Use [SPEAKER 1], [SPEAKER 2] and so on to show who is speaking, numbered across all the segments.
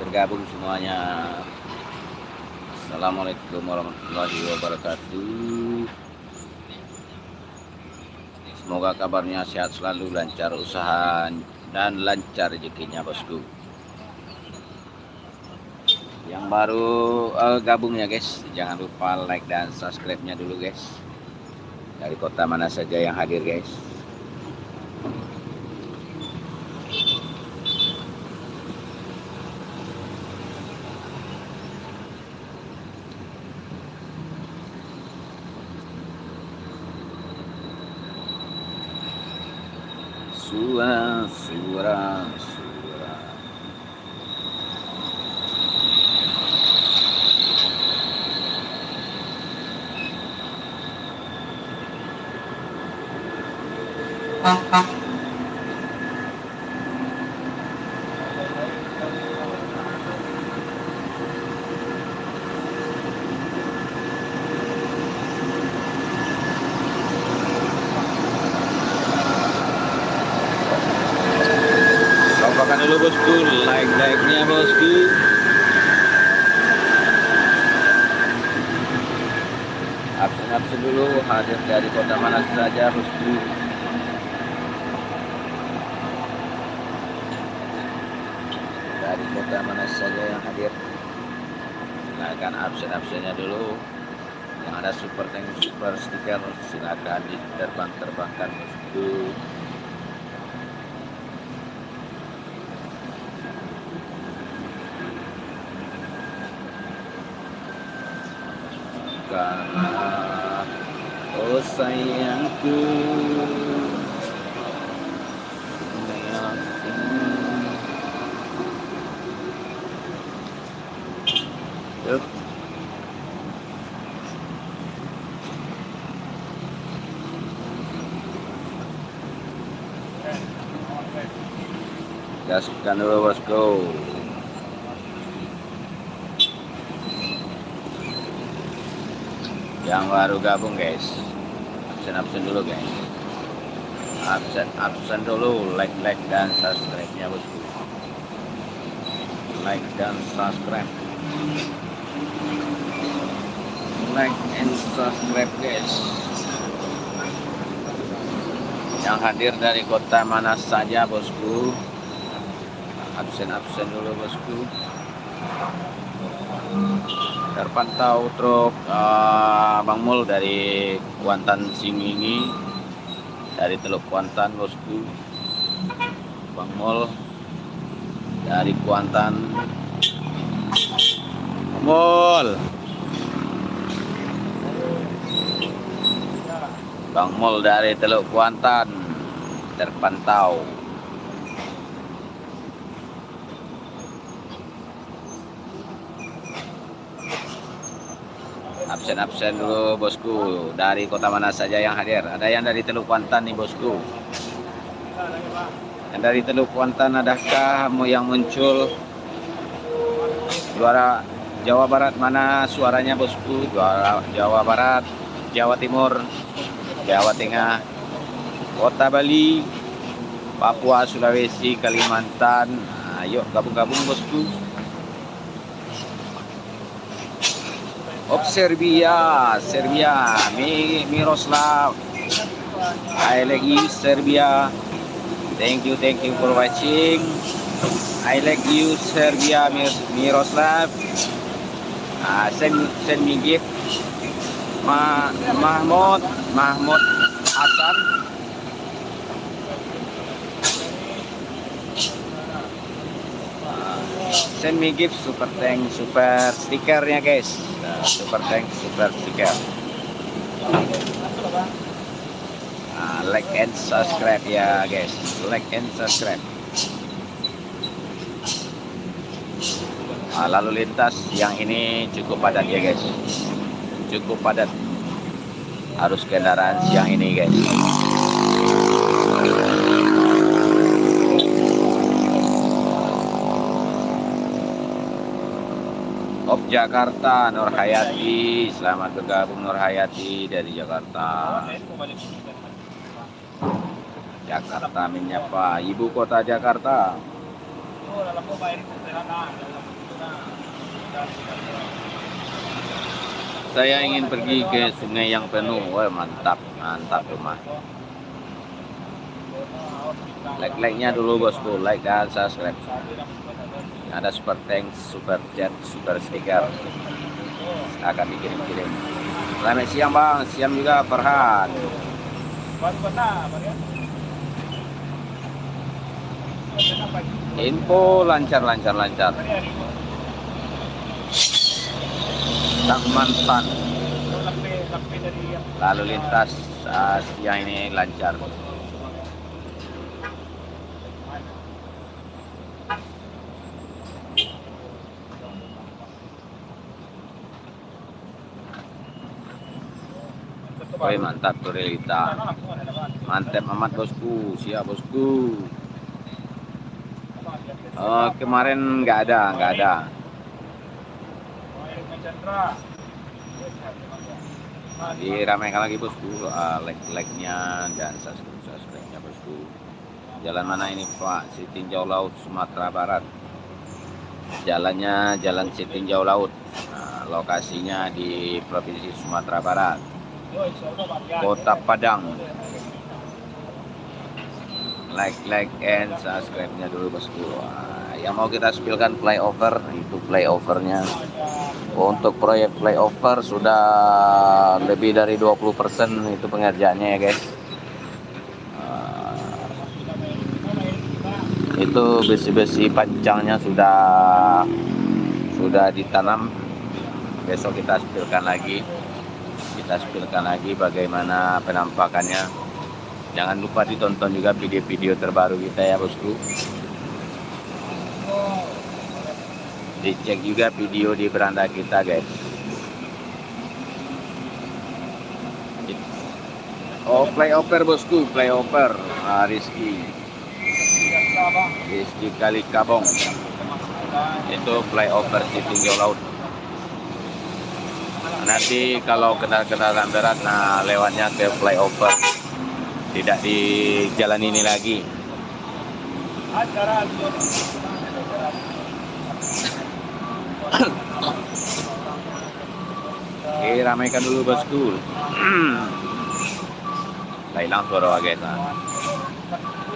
[SPEAKER 1] bergabung semuanya. Assalamualaikum warahmatullahi wabarakatuh. Semoga kabarnya sehat selalu, lancar usaha dan lancar rezekinya bosku. Yang baru gabung ya guys, jangan lupa like dan subscribe-nya dulu guys. Dari kota mana saja yang hadir guys. Suara. Lupakan dulu bosku, like-nya bosku. Absen dulu, hadir dari kota mana saja bosku. Dari kota mana saja yang hadir, silakan absennya dulu. Yang ada super tank, super stiker, silakan diterbangkan bosku. Karena oh sayangku, gaskan dulu bosku. Yang baru gabung guys, absen dulu guys. Absen dulu, like dan subscribe-nya bosku. Like dan subscribe. Like and subscribe guys. Yang hadir dari kota mana saja bosku, absen dulu bosku. Terpantau truk Bang Mul dari Kuantan Singingi, dari Teluk Kuantan bosku. Bang Mul dari Kuantan. Bang Mul dari Teluk Kuantan terpantau. Absen dulu bosku. Dari kota mana saja yang hadir? Ada yang dari Teluk Kuantan nih bosku. Yang dari Teluk Kuantan adakah yang muncul? Suara Jawa Barat mana suaranya bosku? Jawa Barat, Jawa Timur, Jawa Tengah, Kota Bali, Papua, Sulawesi, Kalimantan. Ayo gabung bosku. Serbia, Miroslav, I like you Serbia. Thank you for watching. I like you Serbia, Miroslav. Send me gift. Mahmud Hasan. Send me gift super tank, super stikernya guys. Super tank, super stiker. Like and subscribe ya guys. Like and subscribe. Lalu lintas yang ini cukup padat ya guys. Cukup padat. Arus kendaraan siang ini guys. Jakarta, Nur Hayati, selamat bergabung Nur Hayati dari Jakarta. Jakarta menyapa, ibu kota Jakarta. Saya ingin pergi ke sungai yang penuh. Wah, mantap, mantap rumah. Like-nya dulu bosku, like dan subscribe. Ada super thanks, super chat, super stiker akan dikirim-kirim. Selamat siang bang, siang juga Farhan. Info lancar. Sang mantan. Lalu lintas siang ini lancar. Woi mantap tuh Relita. Mantap amat bosku, siap bosku. Kemarin nggak ada. Diramaikan lagi bosku, like-nya dan subscribe-nya bosku. Jalan mana ini Pak? Sitinjau Laut, Sumatera Barat. Jalannya Jalan Sitinjau Laut. Nah, lokasinya di Provinsi Sumatera Barat, Kota Padang. Like and subscribe-nya dulu bosku. Yang mau kita spillkan flyover, itu flyovernya. Untuk proyek flyover sudah lebih dari 20% itu pengerjaannya ya guys. Itu besi-besi pancangnya sudah ditanam. Besok kita spillkan lagi bagaimana penampakannya. Jangan lupa ditonton juga video-video terbaru kita ya bosku. Dicek juga video di beranda kita guys. Oh flyover bosku, flyover Rizky Kali Kabong. Itu flyover Sitinjau Laut. Nanti kalau kendaraan berat, nah lewatnya ke flyover, tidak di jalan ini lagi. Oke, ramaikan dulu bosku. Hilang suara guys.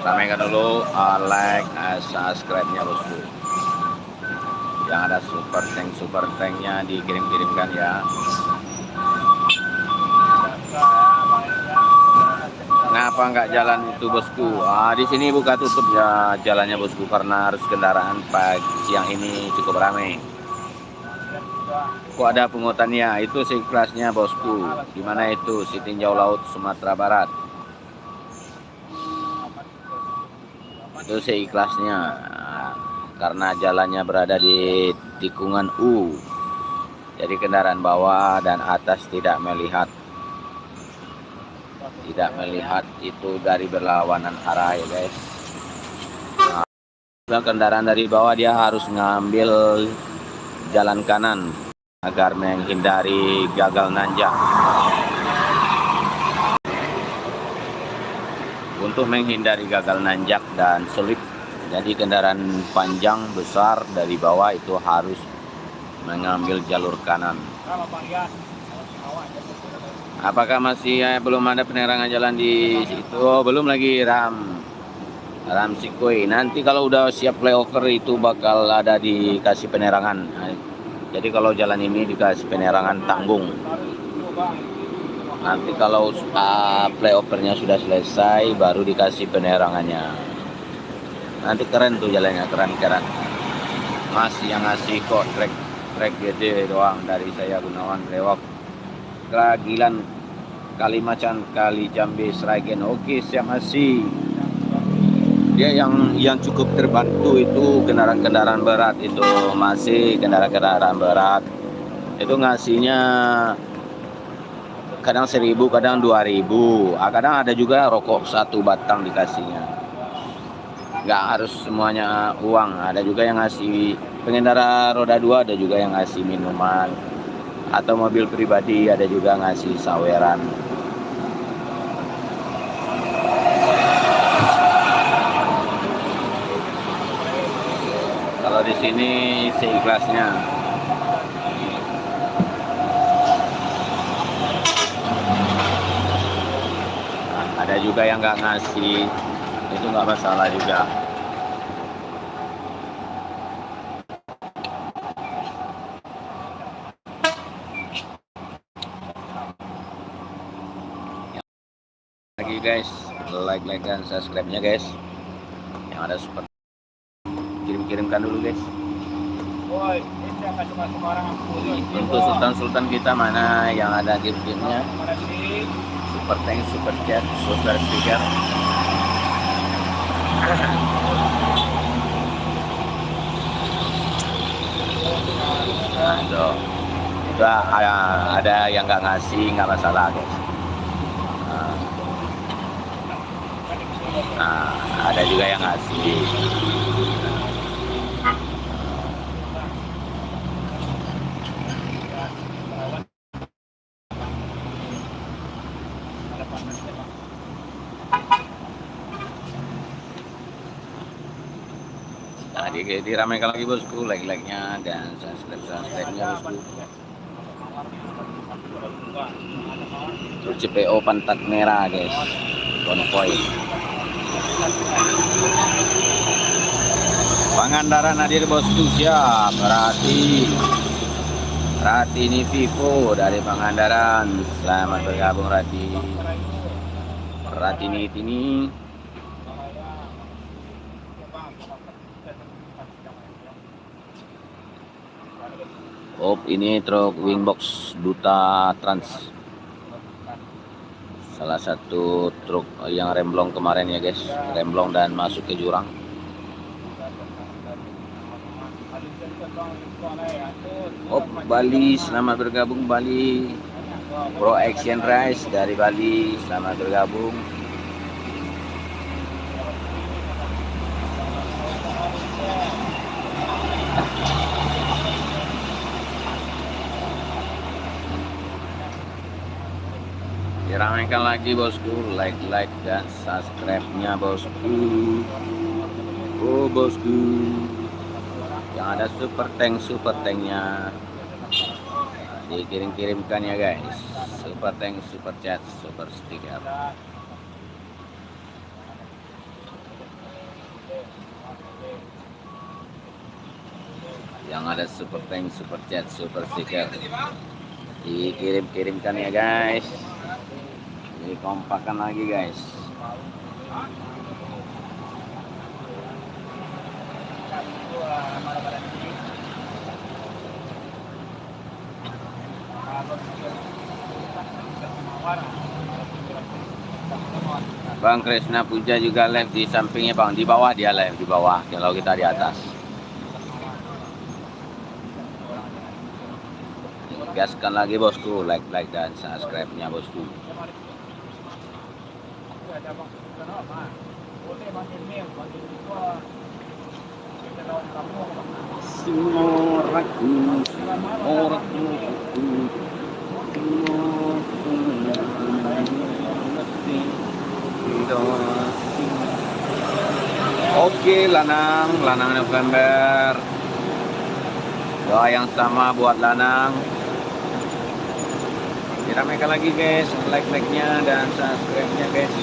[SPEAKER 1] Ramaikan dulu, like, subscribe-nya bosku. Yang ada super tanknya dikirim-kirimkan ya. Kenapa nggak jalan itu bosku? Di sini buka tutup ya jalannya bosku karena arus kendaraan pagi siang ini cukup ramai. Kok ada pungutannya? Itu seikhlasnya bosku. Dimana itu? Sitinjau Laut, Sumatera Barat. Itu seikhlasnya. Karena jalannya berada di tikungan U. Jadi kendaraan bawah dan atas tidak melihat itu dari berlawanan arah ya guys. Nah, kendaraan dari bawah dia harus ngambil jalan kanan agar menghindari gagal nanjak. Untuk menghindari gagal nanjak dan sulit, jadi kendaraan panjang besar dari bawah itu harus mengambil jalur kanan. Apakah masih belum ada penerangan jalan di situ? Oh, belum lagi Ram Sikoi. Nanti kalau udah siap flyover itu bakal ada dikasih penerangan. Jadi kalau jalan ini dikasih penerangan tanggung. Nanti kalau flyovernya sudah selesai baru dikasih penerangannya. Nanti keren tuh jalannya, keren. Masih yang ngasih kok trek gede doang dari saya Gunawan Rewak. Keragilan Kalimacan, Kali Jambe, Sragen. Oke, siap masih. Dia yang cukup terbantu itu kendaraan berat itu, masih kendaraan berat itu ngasihnya kadang 1.000, kadang 2.000, kadang ada juga rokok 1 batang dikasihnya. Nggak harus semuanya uang, ada juga yang ngasih pengendara roda 2, ada juga yang ngasih minuman, atau mobil pribadi ada juga ngasih saweran. Kalau di sini seikhlasnya. Ada juga yang nggak ngasih, itu nggak masalah juga. Lagi guys, like dan subscribe-nya guys. Yang ada super kirimkan dulu guys. Untuk sultan kita mana yang ada game-gamenya, super thanks, super chat, super sticker. Nah itu ada yang nggak ngasih, nggak masalah guys. Nah, ada juga yang ngasih. Nah, diramaikan lagi bosku, like-nya dan subscribe-nya bosku. Untuk CPO Pantat Merah guys, konvoy. Pangandaran hadir bosku, siap. Rati ini Vivo dari Pangandaran. Selamat bergabung Rati. Rati ini. Oh, ini truk Wingbox Duta Trans. Salah satu truk yang remblong kemarin ya guys, remblong dan masuk ke jurang. Oh, Bali, selamat bergabung Bali. Pro Action Rice dari Bali, selamat bergabung. Diramaikan lagi bosku, like dan subscribe-nya bosku. Oh bosku, yang ada super tank-nya dikirimkan ya guys. Super tank, super chat, super sticker. Yang ada super tank, super chat, super sticker dikirimkan ya guys. Dikompakan lagi guys. Bang Krisna Puja juga live di sampingnya bang, di bawah dia live, di bawah kalau kita di atas. Gaskan lagi bosku, like dan subscribe-nya bosku. Oke, Lanang November. Doa yang sama buat Lanang. Diramaikan lagi guys, like-nya dan subscribe-nya guys.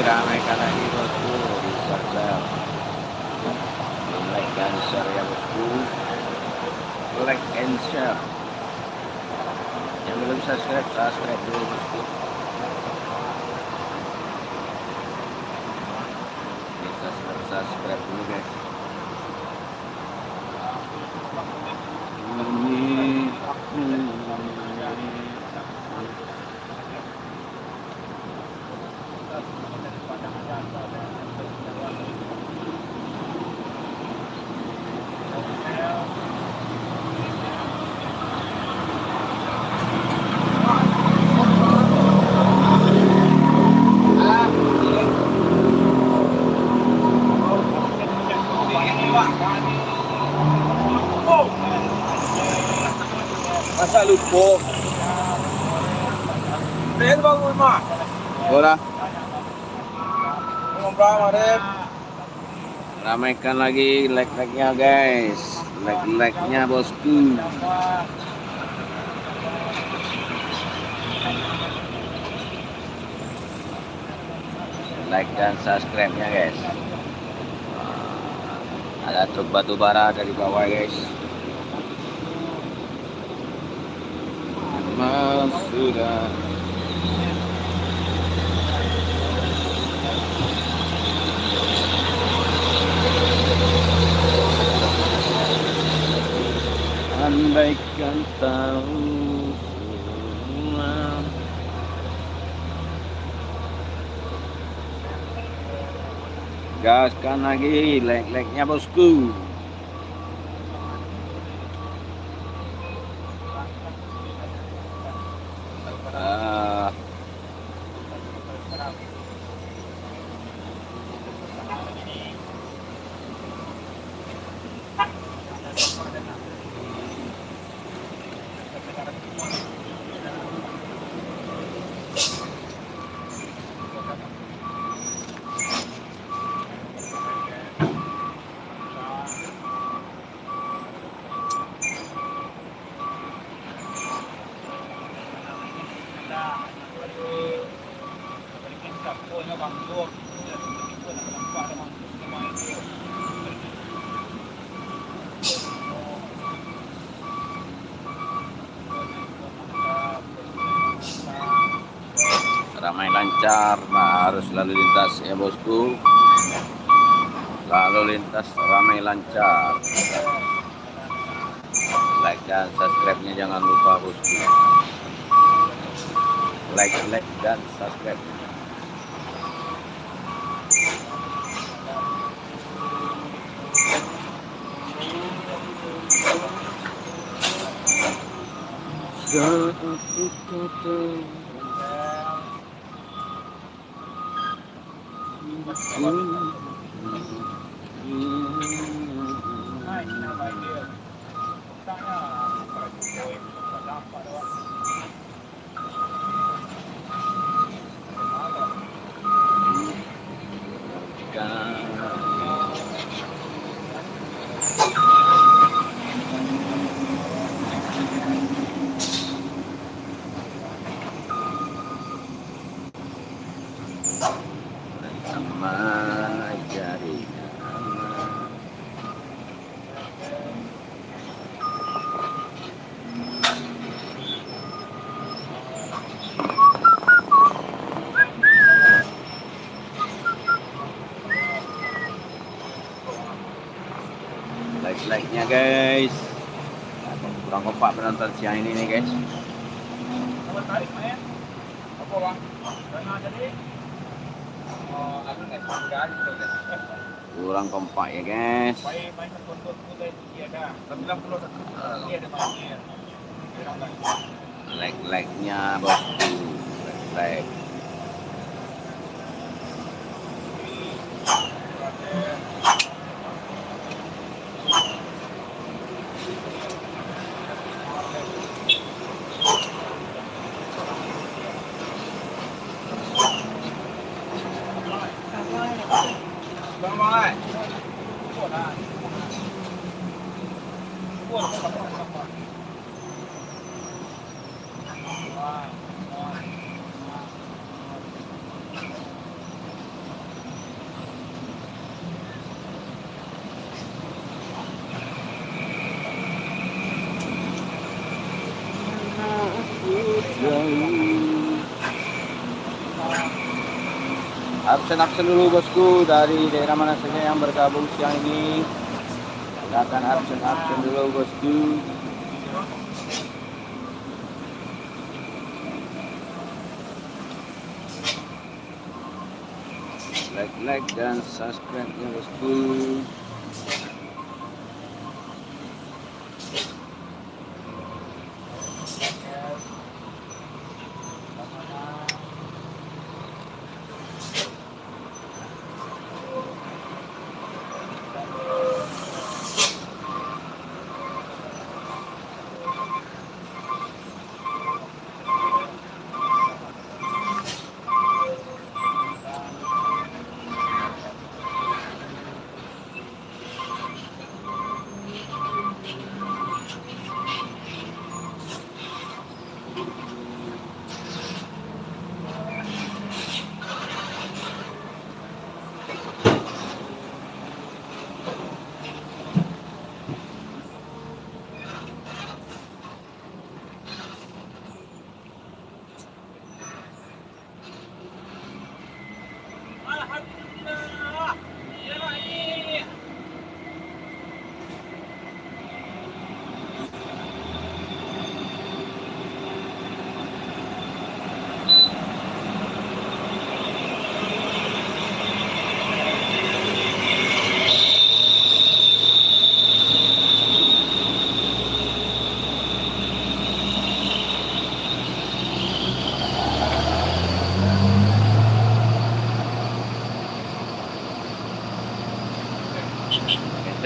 [SPEAKER 1] Ramaikan lagi bosku, di share, like dan share ya bosku, like and share. Yang belum subscribe dulu bosku. Bisa subscribe dulu guys.
[SPEAKER 2] Masa lupa. Ini bang rumah.
[SPEAKER 1] Bola.
[SPEAKER 2] Ngomong Dep.
[SPEAKER 1] Ramaikan lagi like-like-nya guys. Like-like-nya bosku. Like dan subscribe-nya guys. Ada truk batu bara dari bawah guys. Sudah. Andaikan tahu semua. Gaskan lagi like-like-nya bosku. Ramai lancar, harus lalu lintas ya bosku. Lalu lintas ramai lancar. Like dan subscribe-nya jangan lupa bosku. Like dan subscribe. Like-nya guys. Kurang kompak penonton siang ini nih guys. Kurang kompak ya guys. Like-nya bosku. Like. Absen dulu bosku, dari daerah mana saja yang bergabung siang ini. Silakan absen dulu bosku. Like dan subscribe ya bosku.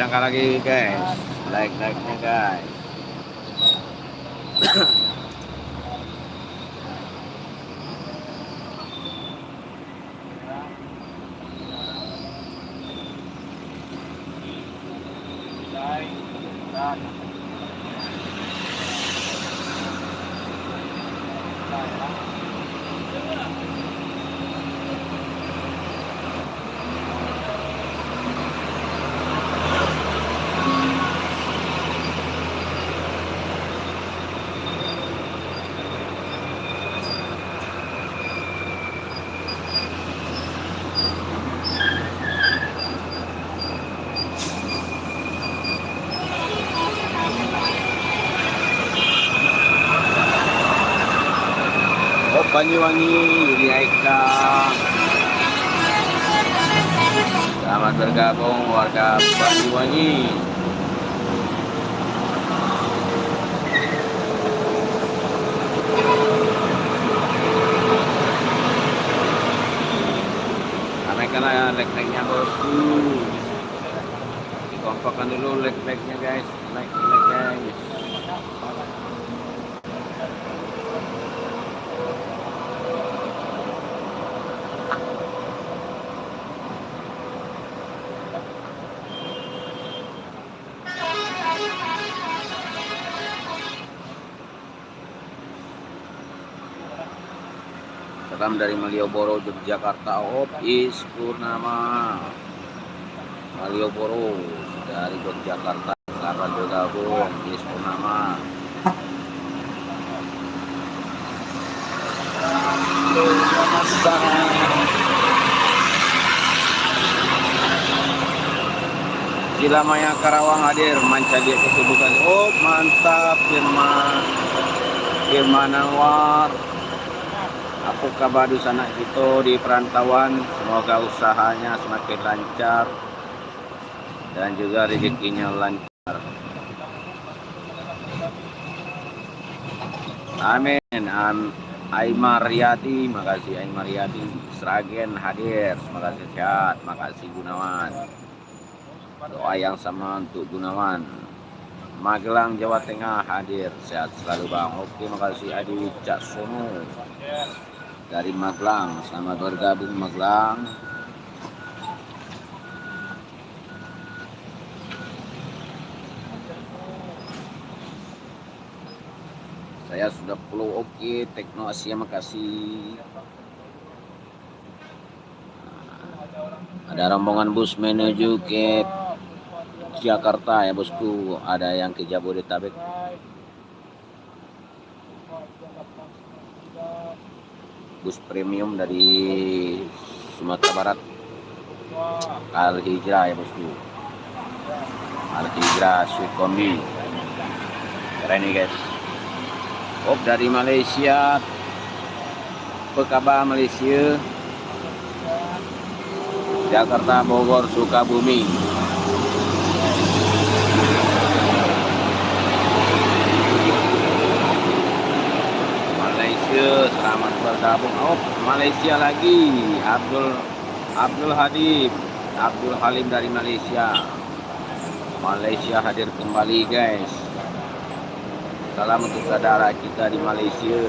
[SPEAKER 1] diangkat lagi guys, like-nya guys. Banyuwangi, Yuli Aika. Selamat bergabung warga Banyuwangi. Ramaikan like-nya bosku. Dikompakkan dulu like-nya guys, like guys. Salam dari Malioboro, Yogyakarta. Is Purnama Malioboro dari Yogyakarta. Selamat bergabung Is Purnama. Silamaya Karawang hadir, manca dia kesibukan. Oh mantap, Firman Anwar. Apa kabar di sana kita di perantauan? Semoga usahanya semakin lancar dan juga rezekinya lancar. Amin. Aimar Riyadi, makasih Aimar Riyadi. Sragen hadir, terima kasih sehat, makasih Gunawan. Doa yang sama untuk Gunawan. Magelang Jawa Tengah hadir, sehat selalu bang. Oke, makasih Adi Caksono dari Magelang, selamat bergabung Magelang. Saya sudah follow. Oke, Tekno Asia makasih. Ada rombongan bus menuju ke Jakarta ya bosku, ada yang ke Jabodetabek. Bus premium dari Sumatera Barat, Al Hijrah ya bosku, Al Hijrah Sukombi, keren nih guys. Dari Malaysia, apa kabar Malaysia? Jakarta, Bogor, Sukabumi. Selamat bergabung. Malaysia lagi. Abdul Halim dari Malaysia. Malaysia hadir kembali guys. Salam untuk saudara kita di Malaysia.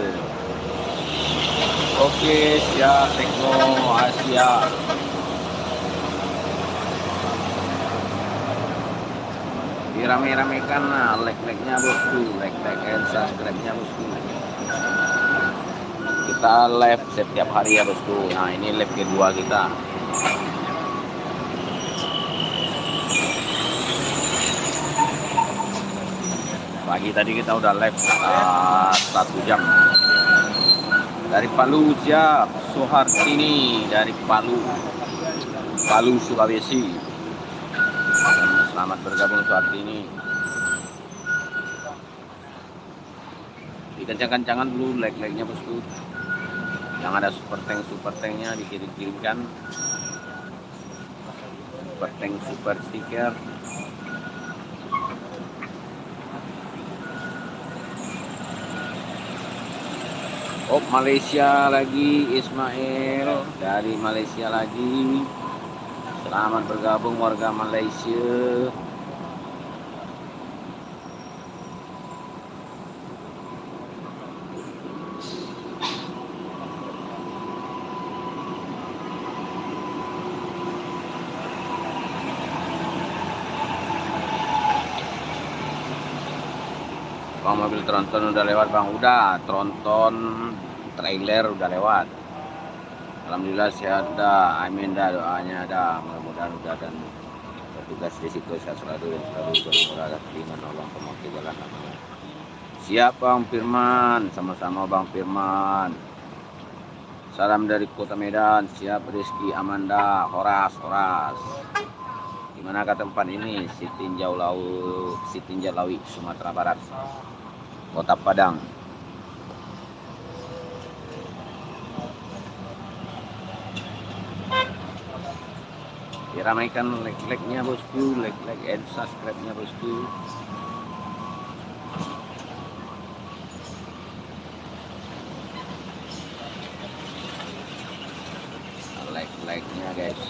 [SPEAKER 1] Oke, siap Tekno Asia. Dirame-ramekan like-nya bosku, like and subscribe-nya bosku. Kita live setiap hari ya bosku. Nah ini live kedua kita. Pagi tadi kita udah live 1 jam. Dari Palu siap, Soehartini dari Palu Sulawesi. Selamat bergabung Soehartini. Dikencang-kencangan dulu like-nya bosku. Yang ada super tanknya dikirim-kirimkan, super tank super stiker. Malaysia lagi, Ismail dari Malaysia lagi. Selamat bergabung warga Malaysia. Bang, mobil tronton udah lewat bang. Udah, tronton trailer udah lewat. Alhamdulillah sehat dah, amin dah, doanya dah, mudah-mudahan udah, dan petugas di situ sehat selalu dan selalu bermurah ringan Allah pemakai jalan aman. Siap Bang Firman, sama-sama Bang Firman. Salam dari Kota Medan, siap Rizky Amanda, Horas. Gimana ke tempat ini? Sitinjau Lawi, Sumatera Barat, Kota Padang. Diramaikan like-nya bosku, like and subscribe-nya bosku. Like-nya guys.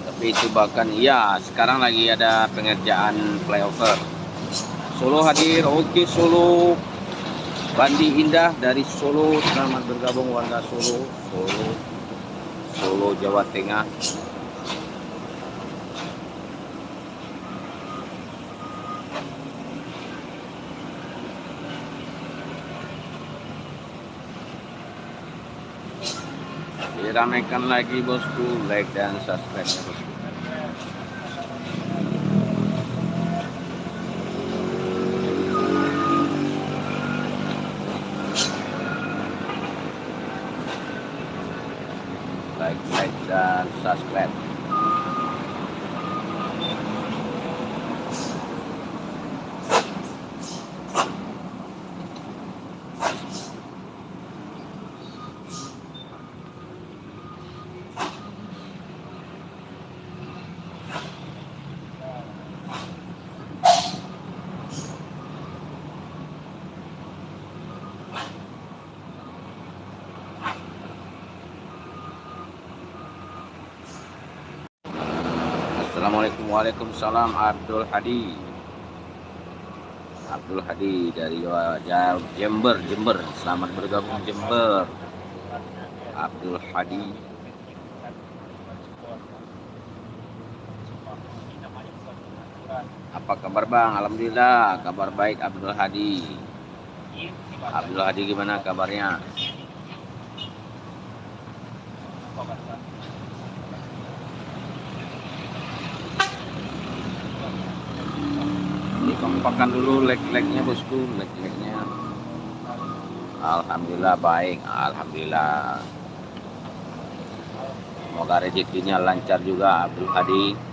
[SPEAKER 1] Tapi itu bahkan iya, sekarang lagi ada pengerjaan flyover. Solo hadir, oke Solo. Bandi Indah dari Solo, selamat bergabung warga Solo, Jawa Tengah. Diramaikan lagi bosku, like dan subscribe-nya bosku. Like dan subscribe. Assalamualaikum, waalaikumsalam. Abdul Hadi dari Jember. Selamat bergabung Jember, Abdul Hadi. Apa kabar bang? Alhamdulillah, kabar baik Abdul Hadi. Abdul Hadi gimana kabarnya? Dikompakan dulu like-nya bosku, like-nya. Alhamdulillah baik, alhamdulillah. Semoga rezekinya lancar juga Abdul Hadi.